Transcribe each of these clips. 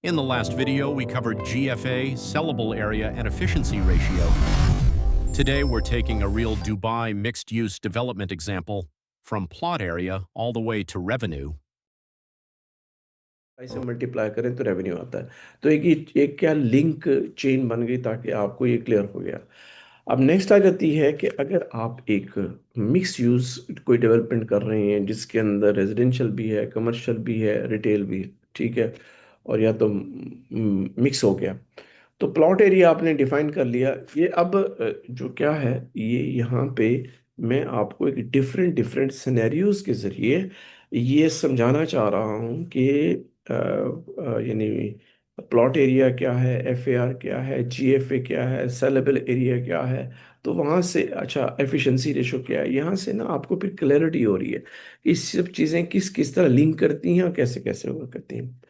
In the last video, we covered GFA, sellable area, and efficiency ratio. Today, we're taking a real Dubai mixed-use development example from plot area all the way to revenue. से multiply करें तो revenue आता है। तो एक क्या link chain बन गई ताकि आपको ये क्लियर हो गया। अब नेक्स्ट आ जाती है कि अगर आप एक मिक्स यूज कोई डेवलपमेंट कर रहे हैं जिसके अंदर रेजिडेंशियल भी है, कमर्शियल भी है, रिटेल भी है, ठीक है, और या तो मिक्स हो गया, तो प्लॉट एरिया आपने डिफाइन कर लिया। ये अब जो क्या है, ये यहाँ पे मैं आपको एक डिफरेंट डिफरेंट सिनेरियोज के जरिए ये समझाना चाह रहा हूँ कि यानी प्लॉट एरिया क्या है, एफएआर क्या है, जीएफए क्या है, सेलेबल एरिया क्या है। तो वहाँ से अच्छा एफिशिएंसी रेशो क्या है, यहाँ से ना आपको फिर क्लैरिटी हो रही है कि सब चीज़ें किस किस तरह लिंक करती हैं और कैसे कैसे वर्क करती हैं।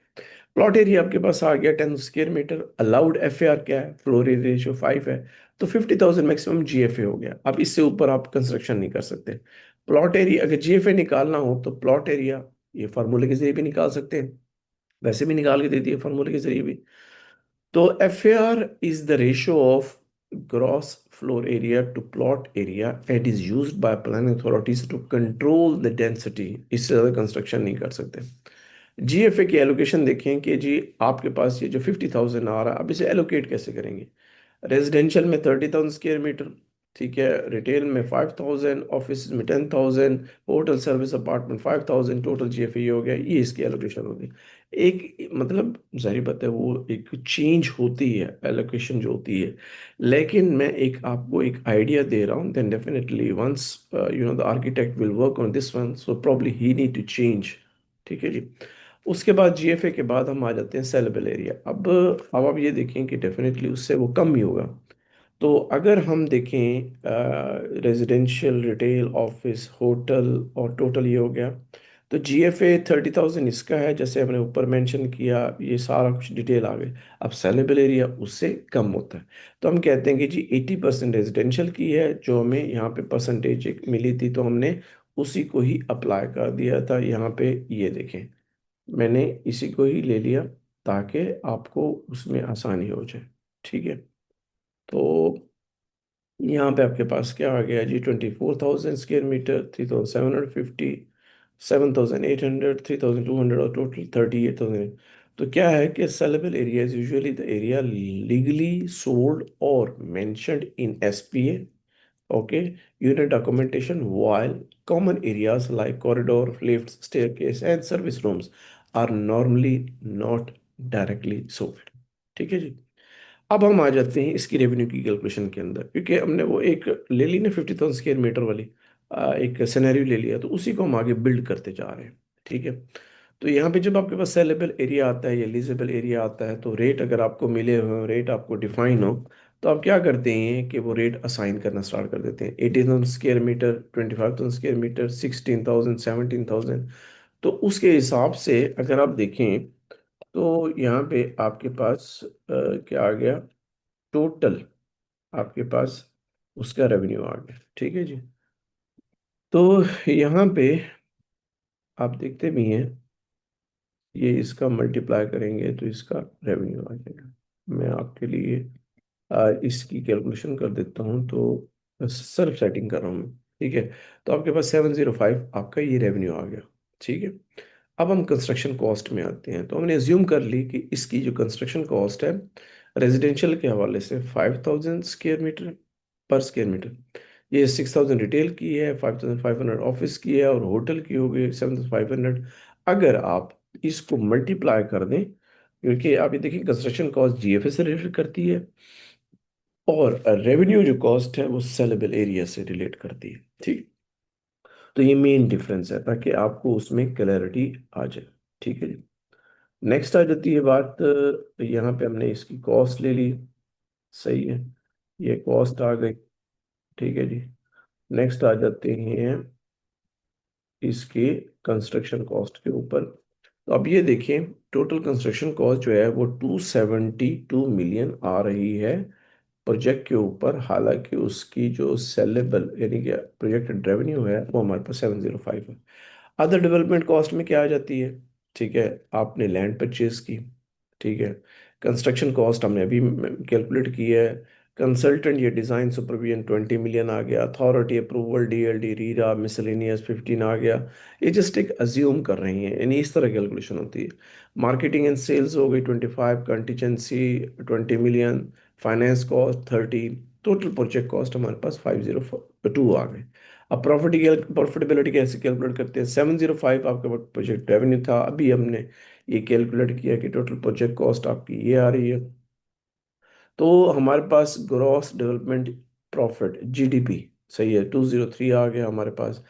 प्लॉट एरिया आपके पास आ गया 10 स्क्वायर मीटर। अलाउड एफएआर क्या है, फ्लोर एरिया रेशियो 5 है, तो 50,000 मैक्सिमम जीएफए हो गया। अब इससे ऊपर आप कंस्ट्रक्शन नहीं कर सकते। प्लॉट एरिया अगर जीएफए निकालना हो तो प्लॉट एरिया ये फार्मूले के जरिए भी निकाल सकते हैं, वैसे भी निकाल के दे दिए फार्मूले के जरिए भी। तो FAR is the ratio of gross floor area to plot area and is used by planning authorities to control the density. इससे ज्यादा कंस्ट्रक्शन नहीं कर सकते। जीएफए की एलोकेशन देखें कि जी आपके पास ये जो 50,000 आ रहा है, अब इसे एलोकेट कैसे करेंगे। रेजिडेंशियल में 30,000 स्क्वायर मीटर, ठीक है, रिटेल में 5,000, ऑफिस में 10,000, hotel service apartment 5,000, total GFA हो गया। ये इसकी एलोकेशन होगी। एक मतलब जाहिर बात है वो एक चेंज होती है एलोकेशन जो होती है, लेकिन मैं एक आपको एक आइडिया दे रहा हूँ। Then definitely once the architect will work on this one, so probably he need to change. ठीक है जी। उसके बाद जीएफए के बाद हम आ जाते हैं सेलेबल एरिया। अब आप ये देखें कि डेफिनेटली उससे वो कम ही होगा। तो अगर हम देखें रेजिडेंशियल, रिटेल, ऑफिस, होटल और टोटल ये हो गया, तो जीएफए 30,000 इसका है, जैसे हमने ऊपर मेंशन किया, ये सारा कुछ डिटेल आ गई। अब सेलेबल एरिया उससे कम होता है। तो हम कहते हैं कि जी 80% रेजिडेंशियल की है, जो हमें यहाँ पे परसेंटेज एक मिली थी, तो हमने उसी को ही अप्लाई कर दिया था। यहाँ पे ये देखें, मैंने इसी को ही ले लिया ताकि आपको उसमें आसानी हो जाए। ठीक है। तो यहाँ पे आपके पास क्या आ गया जी, 24,000 स्क्वायर मीटर, 3,750, 7,800, 3,200 और टोटल 38,000। तो क्या है कि saleable area is usually the area legally sold और mentioned in SPA, okay, unit documentation, while common areas like corridor, lifts, staircase and service rooms are normally not directly sold। ठीक है जी। अब हम आ जाते हैं इसकी रेवेन्यू की कैलकुलेशन के अंदर, क्योंकि हमने वो एक ले ली ना 50,000 स्क्वायर मीटर वाली एक सिनेरियो ले लिया, तो उसी को हम आगे बिल्ड करते जा रहे हैं। ठीक है। तो यहाँ पे जब आपके पास सेलेबल एरिया आता है या लीजेबल एरिया आता है, तो रेट अगर आपको मिले हो, रेट आपको डिफाइन हो, तो आप क्या करते हैं कि वो रेट असाइन करना स्टार्ट कर देते हैं। 18,000 स्क्वायर मीटर, 25,000 स्क्वायर मीटर, 16,000, 17,000। तो उसके हिसाब से अगर आप देखें तो यहाँ पे आपके पास क्या आ गया, टोटल आपके पास उसका रेवेन्यू आ गया। ठीक है जी। तो यहाँ पे आप देखते भी हैं, ये इसका मल्टीप्लाई करेंगे तो इसका रेवेन्यू आ जाएगा। मैं आपके लिए इसकी कैलकुलेशन कर देता हूँ। तो सेल्फ सेटिंग कर रहा हूँ मैं। ठीक है। तो आपके पास 705 आपका ये रेवेन्यू आ गया। ठीक है। अब हम कंस्ट्रक्शन कॉस्ट में आते हैं। तो हमने एज्यूम कर ली कि इसकी जो कंस्ट्रक्शन कॉस्ट है रेजिडेंशियल के हवाले से 5,000 स्क्वायर मीटर पर स्क्वायर मीटर, ये 6,000 रिटेल की है, 5,500 ऑफिस की है और होटल की हो गई 7,500। अगर आप इसको मल्टीप्लाई कर दें, क्योंकि आप ये देखिए कंस्ट्रक्शन कॉस्ट जीएफए से रिलेट करती है और रेवेन्यू जो कॉस्ट है वो सेलेबल एरिया से रिलेट करती है। ठीक। तो ये मेन डिफरेंस है ताकि आपको उसमें क्लैरिटी आ जाए। ठीक है जी। नेक्स्ट आ जाती है बात, यहाँ पे हमने इसकी कॉस्ट ले ली, सही है, ये कॉस्ट आ गई। ठीक है जी। नेक्स्ट आ जाते हैं इसके कंस्ट्रक्शन कॉस्ट के ऊपर। तो अब ये देखें, टोटल कंस्ट्रक्शन कॉस्ट जो है वो 272 मिलियन आ रही है प्रोजेक्ट के ऊपर। हालांकि उसकी जो सेलेबल यानी कि प्रोजेक्टेड रेवेन्यू है वो हमारे पास 705 है। अदर डेवलपमेंट कॉस्ट में क्या आ जाती है, ठीक है, आपने लैंड परचेज की, ठीक है। कंस्ट्रक्शन कॉस्ट हमने अभी कैलकुलेट की है। कंसल्टेंट ये डिज़ाइन सुपरविजन 20 मिलियन आ गया। अथॉरिटी अप्रूवल डीएलडी रीरा मिसलेनियस 15 आ गया। ये जस्ट एक अज्यूम कर रही हैं, यानी इस तरह कैलकुलेशन होती है। मार्केटिंग एंड सेल्स हो गई 25, contingency 20 million, finance cost 30, total project cost हमारे पास 502 आ गए। अब प्रॉफिटेबिलिटी कैसे कैलकुलेट करते हैं? 705 आपका प्रोजेक्ट रेवेन्यू था, अभी हमने ये कैलकुलेट किया कि टोटल प्रोजेक्ट कॉस्ट आपकी ये आ रही है। तो हमारे पास ग्रॉस डेवलपमेंट प्रॉफिट जीडीपी सही है 203 आ गया हमारे पास।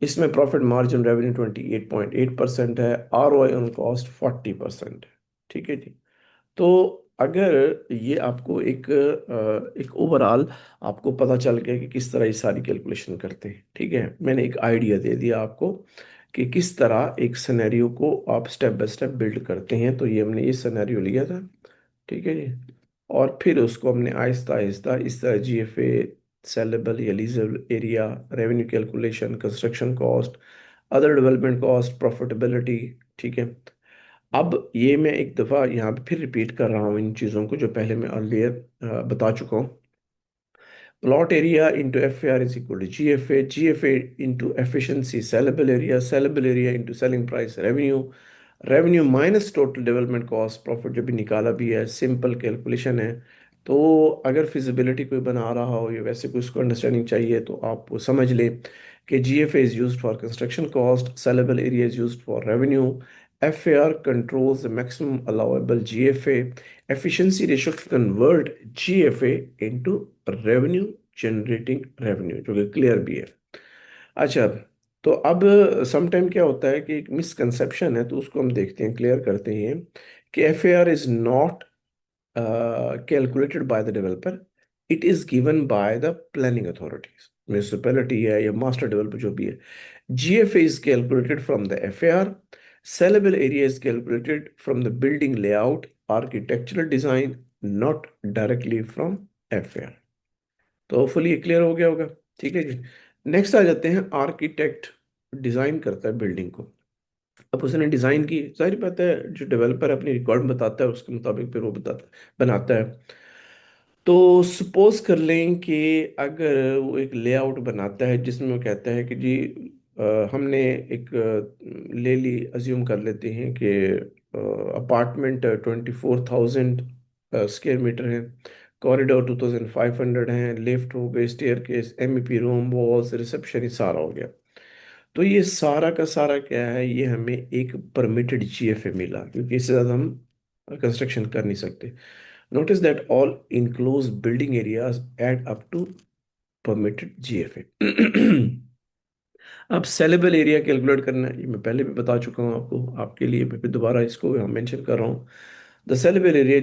इसमें प्रॉफिट मार्जिन रेवेन्यू 28.8% है। आरओआई ऑन कॉस्ट 40% है। ठीक है जी। तो अगर ये आपको एक ओवरऑल आपको पता चल गया कि किस तरह ये सारी कैलकुलेशन करते हैं, ठीक है, मैंने एक आइडिया दे दिया आपको कि किस तरह एक सिनेरियो को आप स्टेप बाय स्टेप बिल्ड करते हैं। तो ये हमने ये सिनेरियो लिया था, ठीक है जी। और फिर उसको हमने आहिस्ता आहिस्ता इस तरह जीएफए, सेलेबल या leasable area, revenue calculation, construction cost, other development cost, profitability, ठीक है। अब ये मैं एक दफ़ा यहाँ पे फिर रिपीट कर रहा हूँ इन चीज़ों को जो पहले मैं अर्लियर बता चुका हूँ। Plot area into FAR is equal to GFA, GFA into efficiency, sellable area into selling price, revenue minus total development cost, profit जो भी निकाला भी है, सिंपल कैलकुलेशन है। तो अगर फिजिबिलिटी कोई बना रहा हो या वैसे कोई उसको अंडरस्टैंडिंग चाहिए तो आप वो समझ लें कि GFA is used for construction cost, sellable area is used for revenue, FAR controls the maximum allowable GFA, efficiency ratio convert GFA into revenue generating revenue, जो कि क्लियर भी है। अच्छा, तो अब समटाइम क्या होता है कि एक मिसकंसेप्शन है, तो उसको हम देखते हैं, क्लियर करते हैं कि F A R is not calculated by the developer, it is given by the planning authorities, municipality है या मास्टर डेवलपर जो भी है। GFA is calculated from the FAR. Sellable area is calculated from the building layout, architectural design, not directly from FAR. तो hopefully ये clear हो गया होगा। ठीक है जी। नेक्स्ट आ जाते हैं, आर्किटेक्ट डिजाइन करता है बिल्डिंग को। अब उसने डिजाइन की, जाहिर बात है जो डेवलपर अपनी रिक्वायरमेंट बताता है उसके मुताबिक फिर वो बताता बनाता है। तो सपोज कर लें कि अगर वो एक लेआउट बनाता है जिसमें वो कहता है कि जी हमने एक ले ली, अज्यूम कर लेते हैं कि अपार्टमेंट 24,000 स्क्वायर मीटर है, कॉरिडोर 2,500 है, लिफ्ट हो गई, staircase, MEP room, walls, reception, ये सारा हो गया। तो ये सारा का सारा क्या है, ये हमें एक परमिटेड जीएफए मिला, क्योंकि इससे ज़्यादा हम कंस्ट्रक्शन कर नहीं सकते। Notice that all enclosed building areas add up to permitted GFA. अब सेलेबल एरिया कैलकुलेट करना है, ये मैं पहले भी बता चुका हूँ आपको, आपके लिए मैं फिर दोबारा इसको यहाँ मेंशन कर रहा हूँ। The saleable area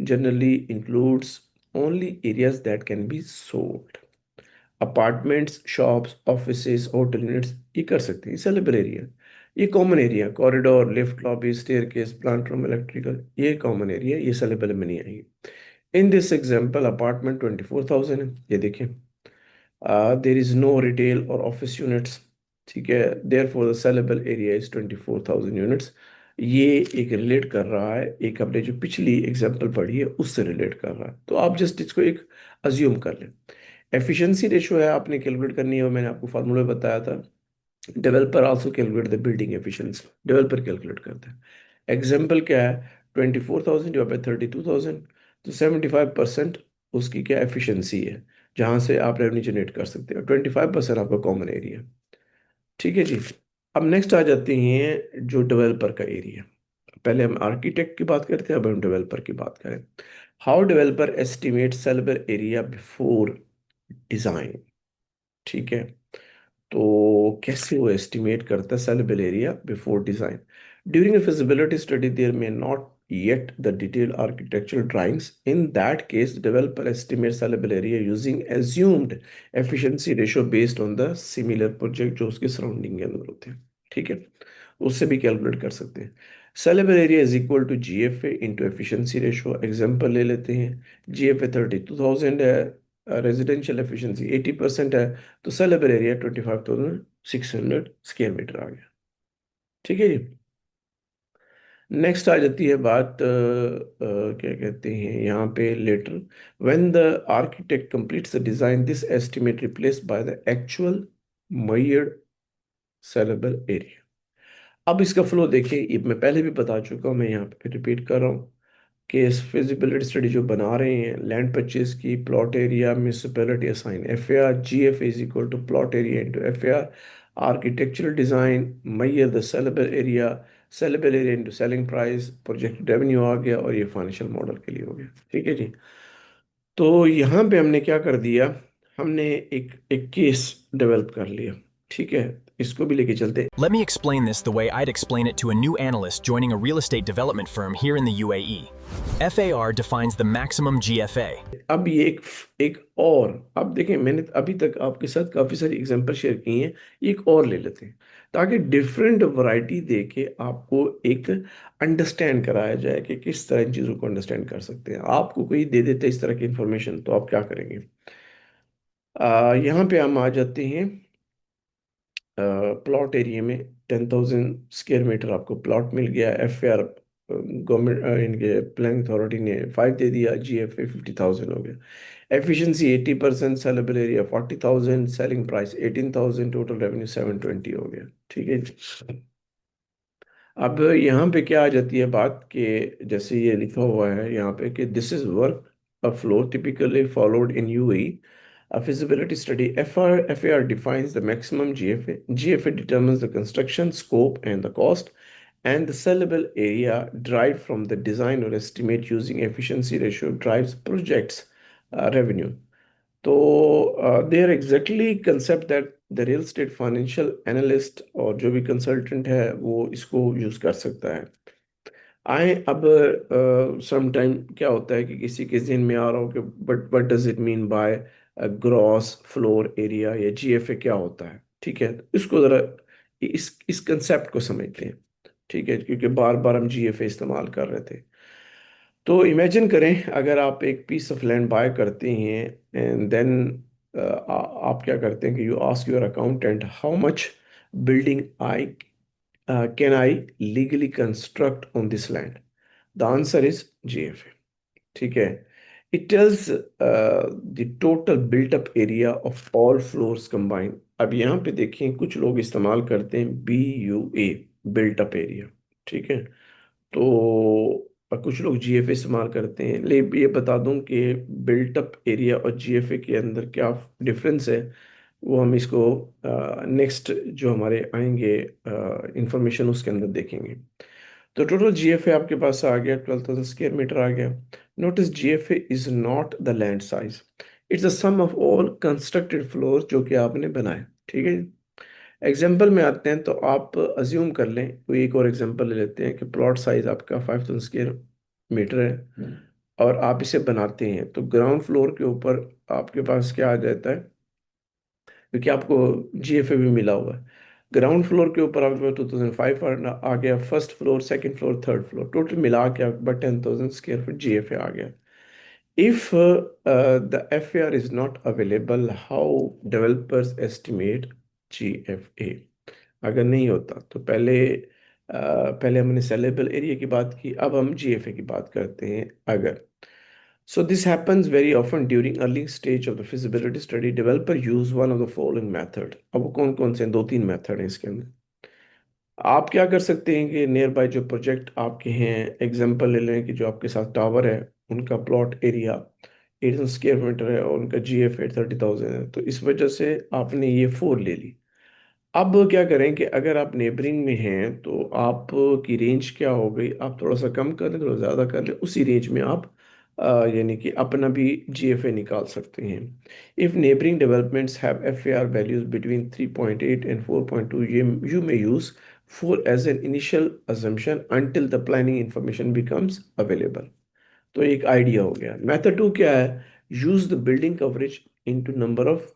generally includes only areas that can be sold. Apartments, shops, offices, hotel units ये कर सकते हैं, सेलेबल एरिया। ये common area, corridor, lift, lobby, staircase, plant room, electrical, ये कॉमन एरिया, ये सेलेबल में नहीं आएगी। इन दिस एग्जाम्पल अपार्टमेंट 24,000 है, ये देखिए। देर इज नो रिटेल और ऑफिस यूनिट्स, ठीक है, therefore the saleable area is 24,000 units. ये एक रिलेट कर रहा है, एक हमने जो पिछली एग्जाम्पल पढ़ी है उससे रिलेट कर रहा है। तो आप जस्ट इसको एक अज्यूम कर लें। एफिशिएंसी रेशो है, आपने कैलकुलेट करनी है, मैंने आपको फार्मूला बताया था। Developer also calculate the building efficiency, developer calculate करता है। एग्जाम्पल क्या है, 24,000 डिवाइड बाई 32,000, तो 75% उसकी क्या एफिशिएंसी है, जहां से आप रेवेन्यू जनरेट कर सकते हो। 25% आपका कॉमन एरिया। ठीक है जी। अब नेक्स्ट आ जाते हैं जो डेवलपर का एरिया। पहले हम आर्किटेक्ट की बात करते हैं, अब हम डेवलपर की बात करें। How developer estimate saleable area before design, ठीक है। तो कैसे वो एस्टिमेट करता है saleable area before design? During a feasibility study there may not yet the detailed architectural drawings. In that case developer estimates sellable area using assumed efficiency ratio based on the similar project जो उसके surrounding के अंदर होते हैं, ठीक है, उससे भी कैलकुलेट कर सकते हैं। Sellable area is equal to GFA into efficiency ratio. Example ले लेते हैं, जीएफए 32,000 है, रेजिडेंशियल एफिशिएंसी 80% है, तो सेलेबल एरिया 25,600 स्क्वायर मीटर आ गया। ठीक है जी। नेक्स्ट आ जाती है बात क्या कहते हैं यहाँ पे later, when the architect completes the design this estimate replace by the actual measured sellable area. अब इसका फ्लो देखिए, ये मैं पहले भी बता चुका हूँ, मैं यहाँ पे रिपीट कर रहा हूँ कि इस फिजिबिलिटी स्टडी जो बना रहे हैं लैंड परचेज की, plot area municipality assign FAR, GF is equal to plot area into FAR, architectural design मैयर the saleable area into selling price, project revenue आ गया, और ये फाइनेंशियल मॉडल के लिए हो गया। ठीक है जी। तो यहाँ पे हमने क्या कर दिया, हमने एक एक केस डेवलप कर लिया। ठीक है, इसको भी लेके चलते। Let me explain this the way I'd explain it to a new analyst joining a real estate development firm here in the UAE. FAR defines the maximum GFA. अब ये एक और, अब देखें मैंने अभी तक आपके साथ काफ़ी सारी एग्जांपल शेयर की हैं, एक और ले लेते हैं ताकि डिफरेंट वैरायटी दे के आपको एक अंडरस्टैंड कराया जाए कि किस तरह इन चीज़ों को अंडरस्टैंड कर सकते हैं। आपको कोई दे देते इस तरह की इंफॉर्मेशन तो आप क्या करेंगे। यहाँ पे हम आ जाते हैं प्लॉट एरिया में। 10,000 स्क्वायर मीटर आपको प्लॉट मिल गया, एफ आर गवर्नमेंट इनके प्लानिंग अथॉरिटी ने 5 दे दिया, जी एफ ए 50,000 हो गया। Efficiency 80%, saleable area 40,000, selling price 18,000, total revenue 720 हो गया। ठीक है जी। अब यहाँ पे क्या आ जाती है बात कि जैसे ये लिखा हुआ है यहाँ पे कि this is work a flow typically followed in UAE. A feasibility study, FAR defines the maximum GFA. GFA determines the construction scope and the cost, and the sellable area derived from the design or estimate using efficiency ratio drives projects revenue. तो they are exactly concept that the real estate financial analyst और जो भी consultant है वो इसको use कर सकता है। आए अब सम टाइम क्या होता है कि किसी के जहन में आ रहा हो कि but what does it mean by gross floor area या जीएफए क्या होता है। ठीक है, तो इसको ज़रा इस कंसेप्ट को समझते हैं। ठीक है, क्योंकि बार बार हम जीएफए इस्तेमाल कर रहे थे। तो इमेजिन करें अगर आप एक पीस ऑफ लैंड बाय करते हैं एंड देन आप क्या करते हैं कि you ask your accountant how much building I can I legally construct on this land. The answer is GFA। ठीक है, it tells the total built up area of all floors combined. अब यहाँ पे देखें कुछ लोग इस्तेमाल करते हैं BUA, बिल्ट अप एरिया। ठीक है, तो कुछ लोग GFA इस्तेमाल करते हैं। ले ये बता दूं कि बिल्ट अप एरिया और GFA के अंदर क्या डिफरेंस है, वो हम इसको नेक्स्ट जो हमारे आएंगे इंफॉर्मेशन उसके अंदर देखेंगे। तो टोटल GFA आपके पास आ गया, 12,000 स्क्वायर मीटर आ गया। Notice GFA is not the land size, it's the sum of all constructed floor जो कि आपने बनाए। ठीक है, एग्जाम्पल में आते हैं तो आप अज्यूम कर लें, कोई एक और एग्जाम्पल ले लेते हैं कि प्लॉट साइज आपका 5,000 स्क्वायर मीटर है और आप इसे बनाते हैं तो ग्राउंड फ्लोर के ऊपर आपके पास क्या आ जाता है, क्योंकि आपको GFA भी मिला हुआ है। ग्राउंड फ्लोर के ऊपर आपके पास 2005 आ गया, first floor, second floor, third floor, total मिला के आपके पास 10,000 स्क्वायर फीट GFA आ गया। If the FAR is not available, how developers estimate GFA? अगर नहीं होता तो पहले हमने सेलेबल एरिया की बात की, अब हम GFA की बात करते हैं। अगर so this happens very often during early stage of the feasibility study, developer use one of the following method। अब वो कौन कौन से हैं? दो तीन मेथड हैं इसके अंदर। आप क्या कर सकते हैं कि नियर बाय जो प्रोजेक्ट आपके हैं, एग्जांपल ले लें कि जो आपके साथ टावर है उनका प्लॉट एरिया 800 स्क्वायर मीटर है और उनका GFA 30,000 है, तो इस वजह से आपने ये 4 ले ली। अब क्या करें कि अगर आप नेबरिंग में हैं तो आपकी रेंज क्या हो गई, आप थोड़ा सा कम कर लें, थोड़ा ज़्यादा कर लें, उसी रेंज में आप यानी कि अपना भी GFA निकाल सकते हैं। If neighbouring developments have FAR values between 3.8 and 4.2, you may use 4 as an initial assumption until the planning information becomes available। तो एक आइडिया हो गया। मेथड 2 क्या है, use the building coverage into number of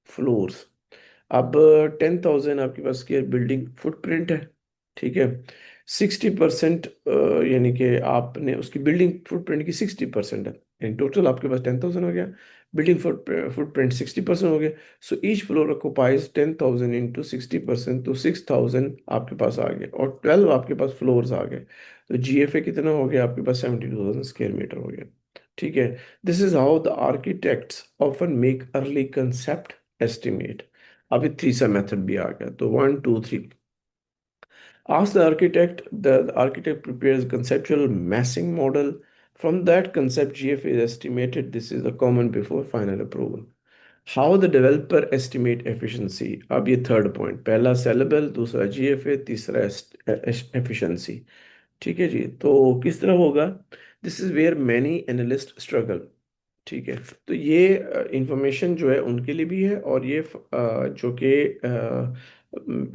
floors. अब 10,000 आपके पास की building footprint है। ठीक है, 60% यानी कि आपने उसकी बिल्डिंग फुटप्रिंट की 60% है, इन टोटल आपके पास 10,000 हो गया। बिल्डिंग फुटप्रिंट 60% हो गया। So each floor occupies 10,000 into 60%, तो 6,000 आपके पास आ गया, और 12 आपके पास फ्लोर्स आ गए। तो GFA कितना हो गया आपके पास? 72,000 स्क्वायर मीटर हो गया। ठीक है। This is how the architects often make early concept estimate. अभी तीसरा मेथड भी आ गया, तो 1 2 3। Ask the architect. The architect prepares conceptual massing model. From that concept, GFA is estimated. This is the common before final approval. How the developer estimate efficiency. अब ये third point, पहला saleable, दूसरा GFA, तीसरा efficiency। ठीक है जी। तो किस तरह होगा? This is where many analyst struggle. ठीक है। तो ये इंफॉर्मेशन जो है उनके लिए भी है, और ये जो कि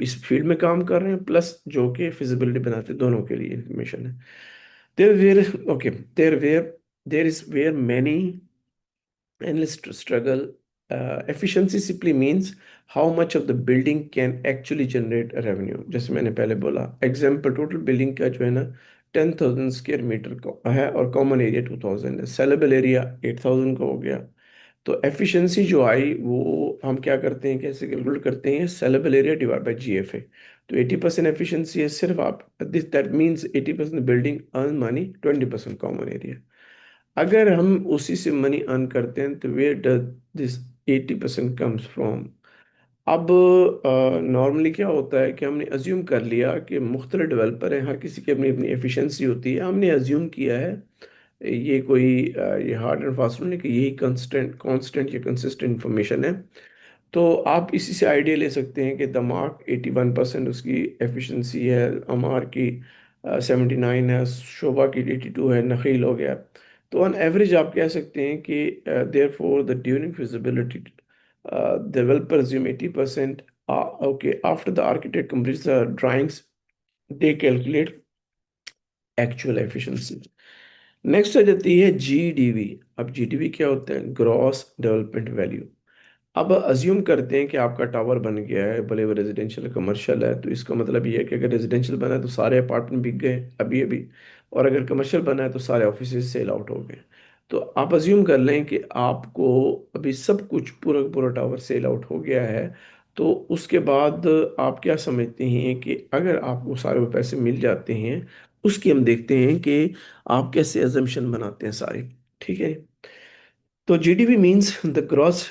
इस फील्ड में काम कर रहे हैं, प्लस जो कि फिजिबिलिटी बनाते हैं, दोनों के लिए इंफॉर्मेशन है। There where okay there is where many analysts struggle. Efficiency simply means how much of the building can actually generate a revenue. जैसे मैंने पहले बोला एग्जाम्पल, टोटल बिल्डिंग का जो है ना 10,000 स्क्वायर मीटर का है, और कॉमन एरिया 2,000 है, सेलेबल एरिया 8,000 का हो गया। तो एफिशिएंसी जो आई वो हम क्या करते हैं, कैसे कैलकुलेट करते हैं? Sellable area divide by GFA। तो 80% एफिशिएंसी है सिर्फ आप, this that means 80% building earn money, 20% common area. अगर हम उसी से मनी अर्न करते हैं, तो where does this 80% comes from? अब नॉर्मली क्या होता है कि हमने अज्यूम कर लिया कि मुख्तलिफ डेवलपर हैं, हर किसी की अपनी अपनी एफिशिएंसी होती है, हमने अज्यूम किया है ये कोई ये हार्ड एंड फास्ट रूल नहीं कि यही कांस्टेंट कांस्टेंट या कंसिस्टेंट इंफॉर्मेशन है। तो आप इसी से आइडिया ले सकते हैं कि दमाग 81% उसकी एफिशिएंसी है, अमार की 79 है, शोभा की 82 है, नखील हो गया। तो ऑन एवरेज आप कह सकते हैं कि therefore the during feasibility developer assume 80%. Okay, after the architect completes the drawings, they calculate actual efficiency. Next आ जाती है GDV। अब GDV क्या होता है? Gross development value. अब अज्यूम करते हैं कि आपका टावर बन गया है, भले वो रेजिडेंशियल कमर्शियल है, तो इसका मतलब ये है कि अगर रेजिडेंशियल बना है तो सारे अपार्टमेंट बिक गए अभी अभी, और अगर कमर्शियल बना है तो सारे ऑफिस सेल आउट हो गए। तो आप अज्यूम कर लें कि आपको अभी सब कुछ पूरा पूरा टावर सेल आउट हो गया है। तो उसके बाद आप क्या समझते हैं कि अगर आपको सारे पैसे मिल जाते हैं, उसकी हम देखते हैं कि आप कैसे अजम्पशन बनाते हैं सारे। ठीक है। तो GDP means the gross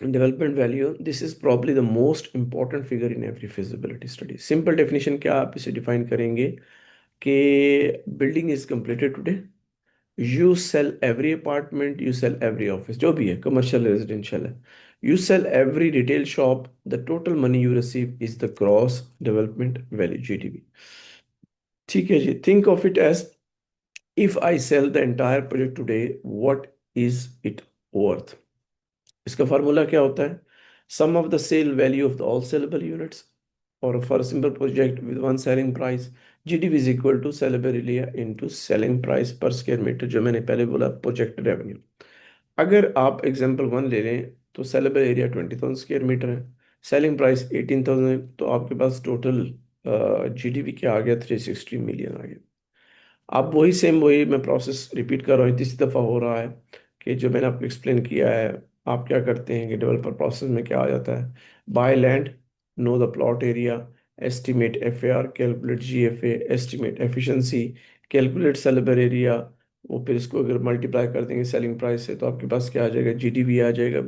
development value. This is probably the most important figure in every feasibility study. Simple definition क्या आप इसे डिफाइन करेंगे कि building is completed today, you sell every apartment, you sell every office, जो भी है commercial residential है, you sell every retail shop, the total money you receive is the gross development value GDP। ठीक है जी। Think of it as if I sell the entire project today, what is it worth? इसका formula क्या होता है? Sum of the sale value of the all saleable units, और for simple project with one selling price, GDP is equal to saleable area into selling price per square metre, जो मैंने पहले बोला project revenue. अगर आप example one ले लें, तो सेलेबल एरिया 20,000 स्क्वायर मीटर है, सेलिंग प्राइस 18,000 है, तो आपके पास टोटल GDP क्या आ गया? 360 मिलियन आ गया। अब वही सेम वही मैं प्रोसेस रिपीट कर रहा हूँ, तीसरी दफ़ा हो रहा है कि जो मैंने आपको एक्सप्लेन किया है। आप क्या करते हैं कि डेवलपर प्रोसेस में क्या आ जाता है? By land, know the plot area, estimate FAR, calculate GFA, estimate efficiency, calculate saleable area. वो फिर इसको अगर मल्टीप्लाई कर देंगे सेलिंग प्राइस से, तो आपके पास क्या आ जाएगा? GDP आ जाएगा।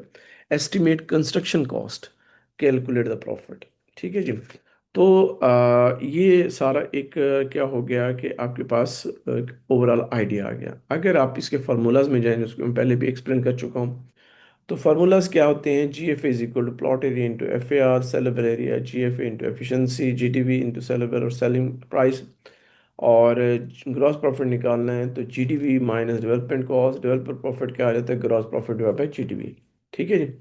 Estimate construction cost, calculate the profit. ठीक है जी। तो ये सारा एक क्या हो गया कि आपके पास ओवरऑल आइडिया आ गया। अगर आप इसके फार्मूलाज में जाएं, जिसको मैं पहले भी एक्सप्लेन कर चुका हूँ, तो फार्मूलाज क्या होते हैं? GFA is equal to plot area into FAR, sellable area, GFA into efficiency, GDP into sellable और सेलिंग प्राइस। और ग्रॉस प्रॉफिट निकालना है तो GDP minus development cost, developer profit क्या आ जाता है? Gross profit divide by GDP। ठीक है जी।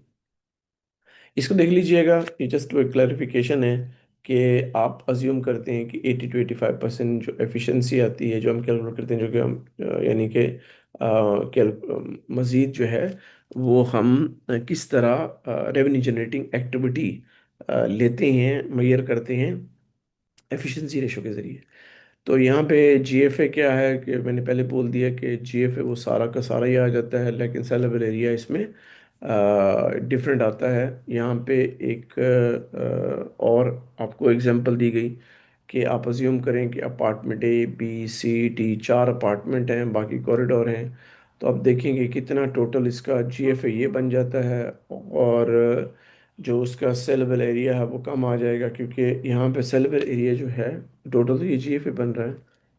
इसको देख लीजिएगा, ये जस्ट एक क्लैरिफिकेशन है कि आप अज्यूम करते हैं कि 80 to 85% जो एफिशिएंसी आती है, जो हम कैलकुलेट करते हैं, जो कि हम यानी कि मज़ीद जो है वो हम किस तरह रेवेन्यू जनरेटिंग एक्टिविटी लेते हैं, मेजर करते हैं एफिशिएंसी रेशो के ज़रिए। तो यहाँ पे जीएफए क्या है कि मैंने पहले बोल दिया कि जीएफए वो सारा का सारा ही आ जाता है, लेकिन सेलेबल एरिया इसमें डिफरेंट आता है। यहाँ पे एक और आपको एग्जांपल दी गई कि आप अज्यूम करें कि apartment A B C D, चार अपार्टमेंट हैं, बाकी कॉरिडोर हैं। तो आप देखेंगे कितना टोटल इसका जीएफए ये बन जाता है, और जो उसका सेलेबल एरिया है वो कम आ जाएगा, क्योंकि यहाँ पे सेलेबल एरिया जो है, टोटल तो ये जीएफए बन रहा है,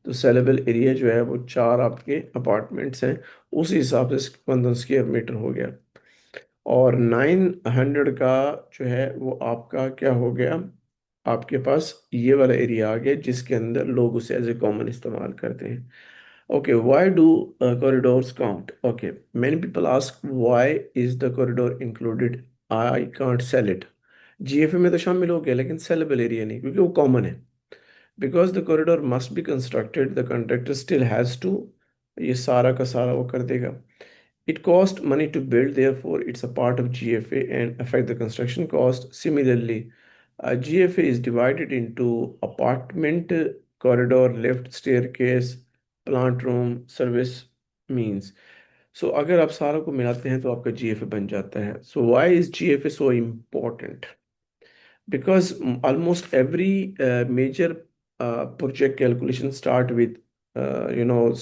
तो सेलेबल एरिया जो है वो चार आपके अपार्टमेंट्स हैं, उस हिसाब से 1 स्क्वायर मीटर हो गया। और 900 का जो है वो आपका क्या हो गया, आपके पास ये वाला एरिया आ गया जिसके अंदर लोग उसे एज ए कॉमन इस्तेमाल करते हैं। Okay, why do corridors count? Okay, many people ask why is the corridor included, I can't sell it. GFA में तो शामिल हो गया लेकिन सेलेबल एरिया नहीं, क्योंकि वो कॉमन है। Because the corridor must be constructed, the contractor still has to, ये सारा का सारा वो कर देगा। It cost money to build, therefore it's a part of GFA and affect the construction cost. Similarly, GFA is divided into apartment, corridor, lift, staircase, plant room, service means. So अगर आप सारा को मिलाते हैं तो आपका GFA बन जाता है. So why is GFA so important? Because almost every major project calculation start with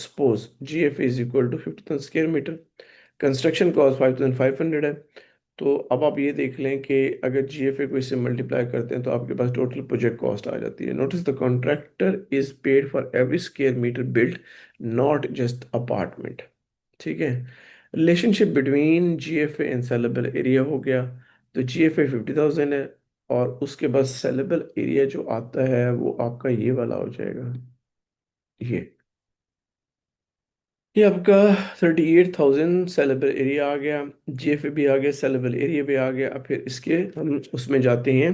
suppose GFA is equal to 50,000 square meter, construction cost 5,500 है। तो अब आप ये देख लें कि अगर जीएफए को इससे मल्टीप्लाई करते हैं तो आपके पास टोटल प्रोजेक्ट कॉस्ट आ जाती है। Notice the contractor is paid for every square meter built, not just apartment. ठीक है, relationship between GFA and sellable area हो गया। तो जीएफए 50,000 है, और उसके बाद सेलेबल एरिया जो आता है वो आपका ये वाला हो जाएगा, ये आपका 38,000 सेलेबल एरिया आ गया, जीएफए भी आ गया, सेलेबल एरिया भी आ गया। अब फिर इसके हम उसमें जाते हैं,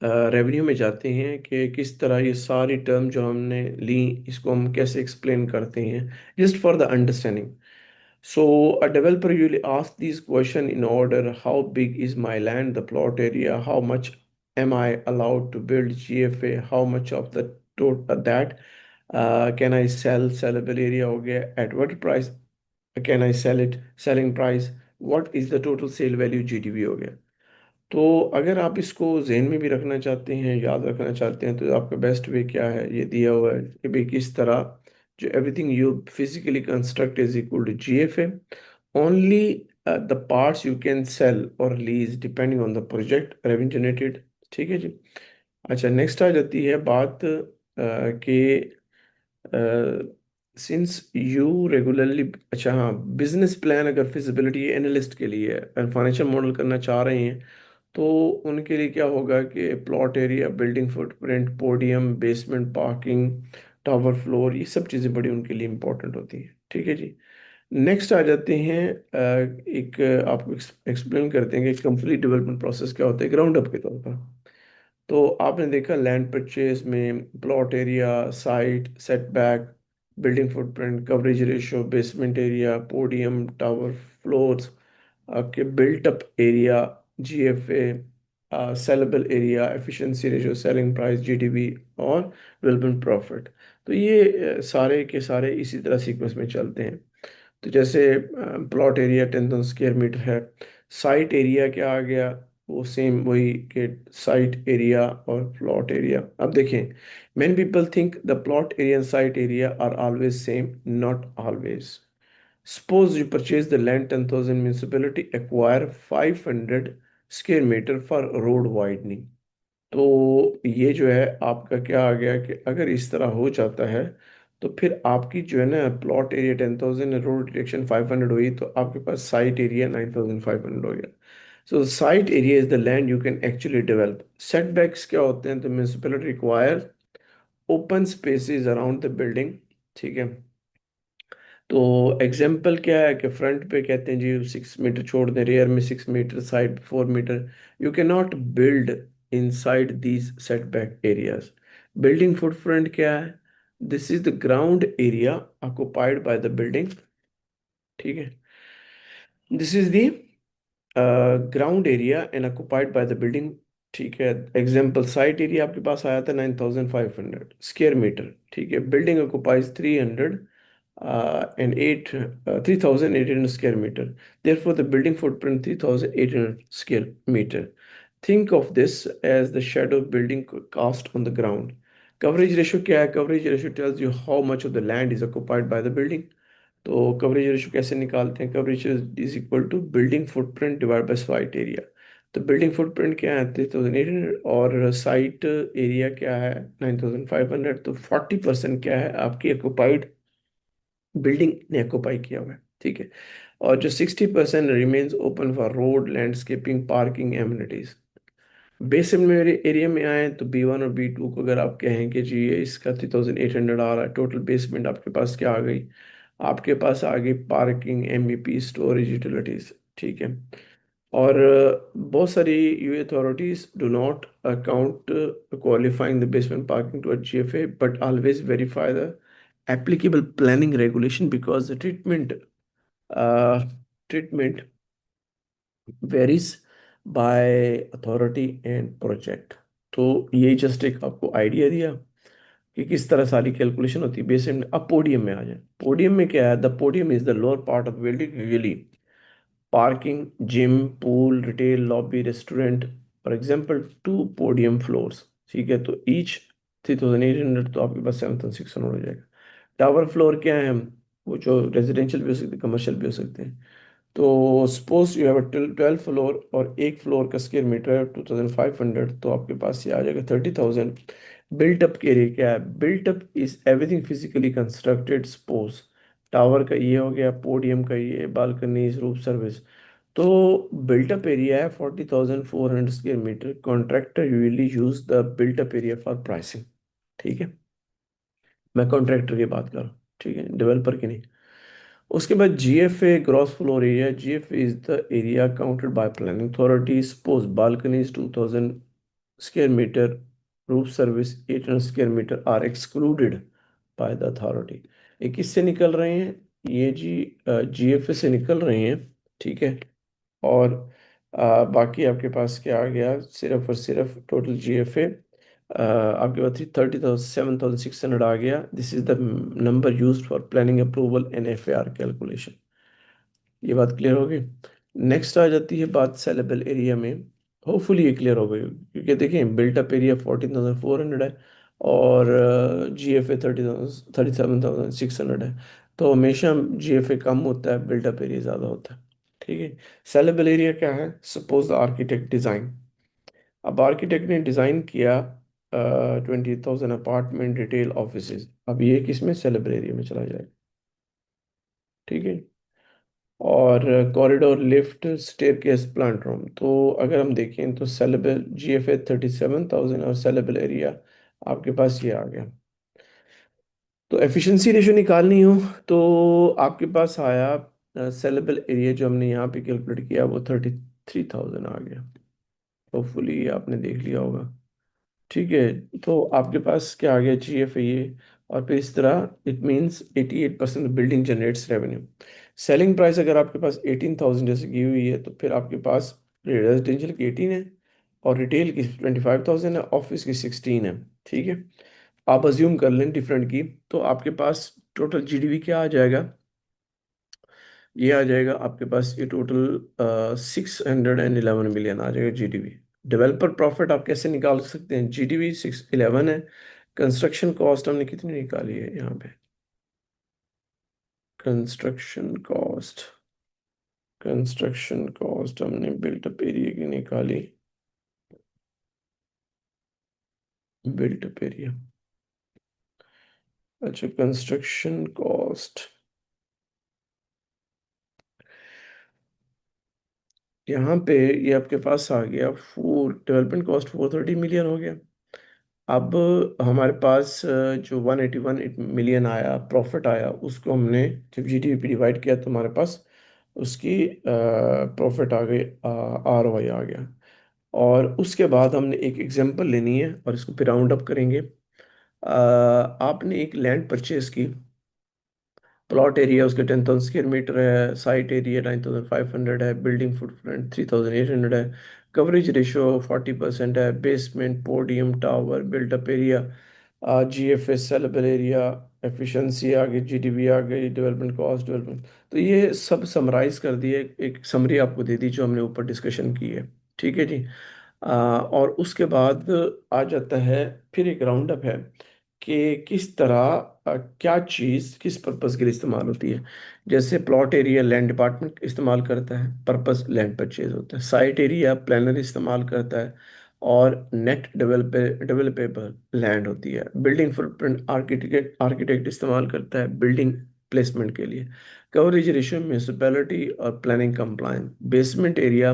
रेवेन्यू में जाते हैं कि किस तरह ये सारी टर्म जो हमने ली इसको हम कैसे एक्सप्लेन करते हैं, just for the understanding. So a developer usually asks these questions in order: how big is my land, the plot area, how much am I allowed to build GFA, how much of the that can I sell, sellable area हो गया, at what price can I sell it, selling price, what is the total sale value, GDV हो गया। तो अगर आप इसको जहन में भी रखना चाहते हैं, याद रखना चाहते हैं, तो आपका बेस्ट वे क्या है, ये दिया हुआ है कि भाई किस तरह जो everything you physically construct is equal to GFA, only the parts you can sell or lease depending on the project revenue generated. ठीक है जी। अच्छा, नेक्स्ट आ जाती है बात कि सिंस यू रेगुलरली, अच्छा हाँ, बिजनेस प्लान अगर फिजिबिलिटी एनालिस्ट के लिए फाइनेंशियल मॉडल करना चाह रहे हैं तो उनके लिए क्या होगा कि plot area, building footprint, podium, basement, parking, tower floor, ये सब चीज़ें बड़ी उनके लिए इंपॉर्टेंट होती हैं। ठीक है जी। नेक्स्ट आ जाते हैं, एक आपको एक्सप्लेन करते हैं कि कंप्लीट डेवलपमेंट प्रोसेस क्या होता है ग्राउंड अप के तौर पर। तो आपने देखा लैंड परचेज में plot area, site, setback, building footprint, coverage ratio, basement area, podium, tower floors, आपके built up area, GFA, saleable area, efficiency ratio, selling price, GDV, और डेवलपमेंट प्रॉफिट। तो ये सारे के सारे इसी तरह सीक्वेंस में चलते हैं। तो जैसे प्लॉट एरिया 10,000 स्क्वायर मीटर है, साइट एरिया क्या आ गया, वो सेम वही कि साइट एरिया और प्लॉट एरिया। अब देखें, many people think the plot area and site area are always same, not always. Suppose you purchase the land 10,000, municipality acquire 500 square meter for road widening। तो ये जो है आपका क्या आ गया कि अगर इस तरह हो जाता है तो फिर आपकी जो है ना प्लॉट एरिया 10,000, रोड डिरेक्शन 500 हुई, तो आपके पास साइट एरिया 9,500 हो गया। So site area is the land you can actually develop. Setbacks क्या होते हैं? तो municipality require open spaces around the building. ठीक है, तो एग्जाम्पल क्या है कि फ्रंट पे कहते हैं जी 6 मीटर छोड़ दें, रेयर में 6 meter, side 4 meter. You can not build in side these setback areas. Building footprint क्या है? This is the ground area occupied by the building. ठीक है, this is the ground area and occupied by the building ठीक है। Example site area आपके पास आया था 9,500 square meter. ठीक है। Building occupies 3,800 therefore the building footprint 3,800 square meter. Think of this as the shadow building cast on the ground. Coverage ratio क्या है? Coverage ratio tells you how much of the land is occupied by the building. तो coverage ratio कैसे निकालते हैं? Coverage is equal to building footprint divide by site area. तो building footprint क्या है? 3,800 और साइट एरिया क्या है? 9,500। तो 40% क्या है आपकी ऑक्युपाइड, बिल्डिंग ने ऑक्युपाई किया हुआ है। ठीक है। और जो 60% remains open for road, landscaping, parking, amenities. Basin मेरे एरिया में आए तो B1 और B2 को अगर आप कहें कि जी ये इसका 3,800 आ रहा है, टोटल बेसमेंट आपके पास क्या आ गई? आपके पास आ गई पार्किंग, MEP, स्टोरेज, यूटिलिटीज। ठीक है। और बहुत सारी UAE authorities do not account qualifying the basement parking to GFA but always verify the applicable planning regulation because the treatment varies by authority and project. तो ये जस्ट एक आपको idea दिया कि किस तरह सारी कैलकुलेशन होती है बेसिक में। अब पोडियम में आ जाए। पोडियम में क्या है? The podium is the lower part of building, usually parking, gym, pool, retail, lobby, restaurant. For example 2 podium floors. ठीक है। तो ईच 3,800, तो आपके पास 7,600 हो जाएगा। टावर फ्लोर क्या है? वो जो रेजिडेंशियल भी हो सकते हैं, कमर्शियल भी हो सकते हैं। तो सपोज यू हैव 12 फ्लोर और एक फ्लोर का स्क्वायर मीटर है 2,500, तो आपके पास ये आ जाएगा 30,000। बिल्टअप के लिए क्या है? Built up is everything physically constructed. Suppose tower का ये हो गया, पोडियम का ये, बालकनीज, रूफ सर्विस। तो बिल्टअप एरिया है 40,400 square meter. Contractor usually use the built up area for pricing. ठीक है। मैं कॉन्ट्रैक्टर की बात कर रहा हूँ। ठीक है, डेवलपर की नहीं। उसके बाद GFA, gross floor area. GFA is the area counted by planning authority. Suppose balconies 2,000 square meter, roof service 800 square meter are excluded by the authority. ये किससे निकल रहे हैं? ये GFA से निकल रहे हैं। ठीक है। और बाकी आपके पास क्या आ गया? सिर्फ और सिर्फ टोटल GFA आपके पास 7,600 आ गया। This is the number used for planning approval and FAR calculation. ये बात क्लियर हो गई। नेक्स्ट आ जाती है बात सेलेबल एरिया में। होपफुली ये क्लियर हो गई होगी, क्योंकि देखिए बिल्टअप एरिया 14,400 है और GFA 37,600 है। तो हमेशा GFA कम होता है, बिल्टअप एरिया ज़्यादा होता है। ठीक है। सेलेबल एरिया क्या है? Suppose the architect design. अब आर्किटेक्ट ने डिज़ाइन किया 20,000 अपार्टमेंट, रिटेल, ऑफिस। अब ये किस में? सेलेबल एरिया में चला जाएगा। ठीक है। और corridor, lift, staircase, plant room. तो अगर हम देखें तो सेलेबल GFA 37,000 और सेलेबल एरिया आपके पास ये आ गया। तो एफिशिएंसी रेशो निकालनी हो तो आपके पास आया सेलेबल एरिया जो हमने यहाँ पे कैलकुलेट किया वो 33,000 आ गया। होपफुली आपने देख लिया होगा। ठीक है। तो आपके पास क्या आ गया? GFA। और फिर इस तरह it means 88% building generates revenue. Selling price अगर आपके पास 18,000 जैसे की हुई है, तो फिर आपके पास रेजिडेंशियल की 18 है और रिटेल की 25,000 है, ऑफिस की 16 है। ठीक है। आप अज्यूम कर लें डिफरेंट की, तो आपके पास टोटल GDV क्या आ जाएगा? ये आ जाएगा आपके पास, ये टोटल 611 मिलियन आ जाएगा GDV। डेवलपर प्रॉफिट आप कैसे निकाल सकते हैं? GDV 611 है। कंस्ट्रक्शन कॉस्ट हमने कितनी निकाली है यहाँ पे? कंस्ट्रक्शन कॉस्ट, कंस्ट्रक्शन कॉस्ट हमने बिल्टअप एरिया की निकाली। बिल्टअप एरिया, अच्छा कंस्ट्रक्शन कॉस्ट यहाँ पे ये आपके पास आ गया, फोर डेवलपमेंट कॉस्ट 430 मिलियन हो गया। अब हमारे पास जो 181 मिलियन आया प्रॉफिट आया, उसको हमने जब GDP पे डिवाइड किया तो हमारे पास उसकी प्रॉफिट आ गई, ROI आ गया। और उसके बाद हमने एक एग्जांपल लेनी है और इसको फिर राउंड अप करेंगे। आपने एक लैंड परचेज की प्लॉट एरिया उसके 10,000 स्क्वायर मीटर है, साइट एरिया 9,500 है, बिल्डिंग फुटप्रिंट 3,800 है, कवरेज रेशो 40% है, basement podium tower built up area, GFS saleable area, efficiency आ गई, GDP आ गई, डेवलपमेंट कॉस्ट, डेवलपमेंट। तो ये सब समराइज कर दिए, एक समरी आपको दे दी जो हमने ऊपर डिस्कशन की है। ठीक है जी। और उसके बाद आ जाता है, फिर एक राउंड अप है कि किस तरह क्या चीज़ किस पर्पस के लिए इस्तेमाल होती है। जैसे प्लॉट एरिया लैंड डिपार्टमेंट इस्तेमाल करता है, पर्पस लैंड परचेज होता है। साइट एरिया प्लानर इस्तेमाल करता है, और नेट डेवलपेबल लैंड होती है। बिल्डिंग फुटप्रिंट आर्किटेक्ट इस्तेमाल करता है बिल्डिंग प्लेसमेंट के लिए। कवरेज रेशियो म्यूनिसिपैलिटी और planning compliance. Basement area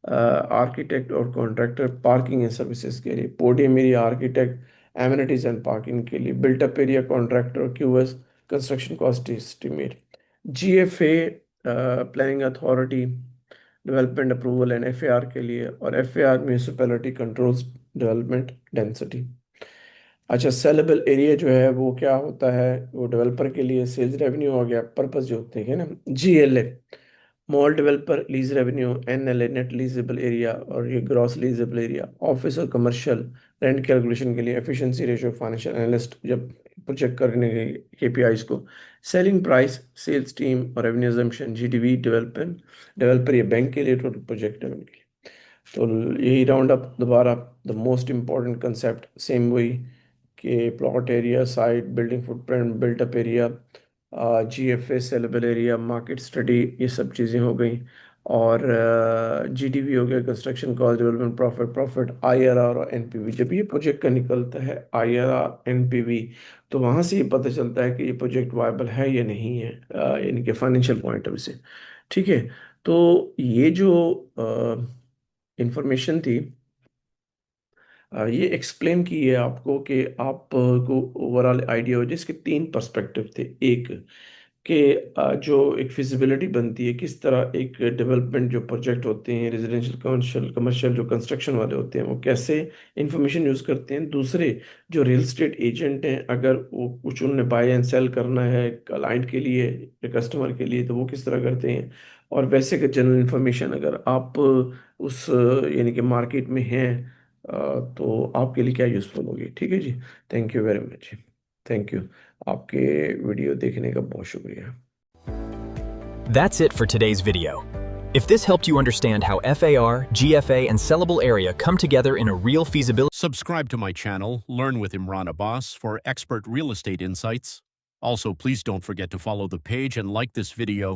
architect और कॉन्ट्रैक्टर पार्किंग एंड सर्विसेज के लिए। Podium area architect amenities and parking के लिए। बिल्टअप एरिया कॉन्ट्रैक्टर और QS construction cost estimate. GFA planning authority development approval and FAR के लिए, और FAR municipality controls development density. अच्छा, सेलेबल एरिया जो है वो क्या होता है, वो डेवलपर के लिए सेल्स रेवेन्यू हो गया, पर्पस जो होते हैं ना। GLA mall developer lease revenue, NLA net leasable area, और ये ग्रॉस लीजेबल एरिया। ऑफिस और कमर्शियल रेंट कैलकुलेशन के लिए। एफिशिएंसी रेशियो फाइनेंशियल एनालिस्ट जब प्रोजेक्ट करने के KPIs को। सेलिंग प्राइस सेल्स टीम और रेवेन्यू assumption। GDV डेवलपर या बैंक के लिए, टोटल प्रोजेक्ट रेवेन्यू के लिए। तो यही राउंड अप दोबारा, the most important concept same वही, कि plot area, site, building footprint, built up area, GFA saleable area, market study, ये सब चीज़ें हो गई। और GDV हो गया, construction cost, development profit, IRR और NPV। जब ये प्रोजेक्ट का निकलता है IRR NPV, तो वहाँ से ये पता चलता है कि ये प्रोजेक्ट वायबल है या नहीं है, यानी कि फाइनेंशियल पॉइंट ऑफ व्यू से। ठीक है। तो ये जो इंफॉर्मेशन थी, ये एक्सप्लेन की है आपको कि आपको ओवरऑल आइडिया हो जाए। इसके तीन पर्सपेक्टिव थे। एक कि जो एक फिजिबिलिटी बनती है, किस तरह एक डेवलपमेंट जो प्रोजेक्ट होते हैं, रेजिडेंशियल कमर्शियल जो कंस्ट्रक्शन वाले होते हैं, वो कैसे इंफॉर्मेशन यूज़ करते हैं। दूसरे, जो रियल एस्टेट एजेंट हैं, अगर वो कुछ उन्होंने बाय एंड सेल करना है क्लाइंट के लिए या कस्टमर के लिए, तो वो किस तरह करते हैं। और वैसे का जनरल इन्फॉर्मेशन, अगर आप उस यानी कि मार्केट में हैं, तो आपके लिए क्या यूज़फुल होगी। ठीक है जी। Thank you very much. Thank you. आपके वीडियो देखने का बहुत शुक्रिया। That's it for today's video. If this helped you understand how FAR, GFA, and sellable area come together in a real feasibility. Subscribe to my channel, Learn with Imran Abbas, for expert real estate insights. Also, please don't forget to follow the page and like this video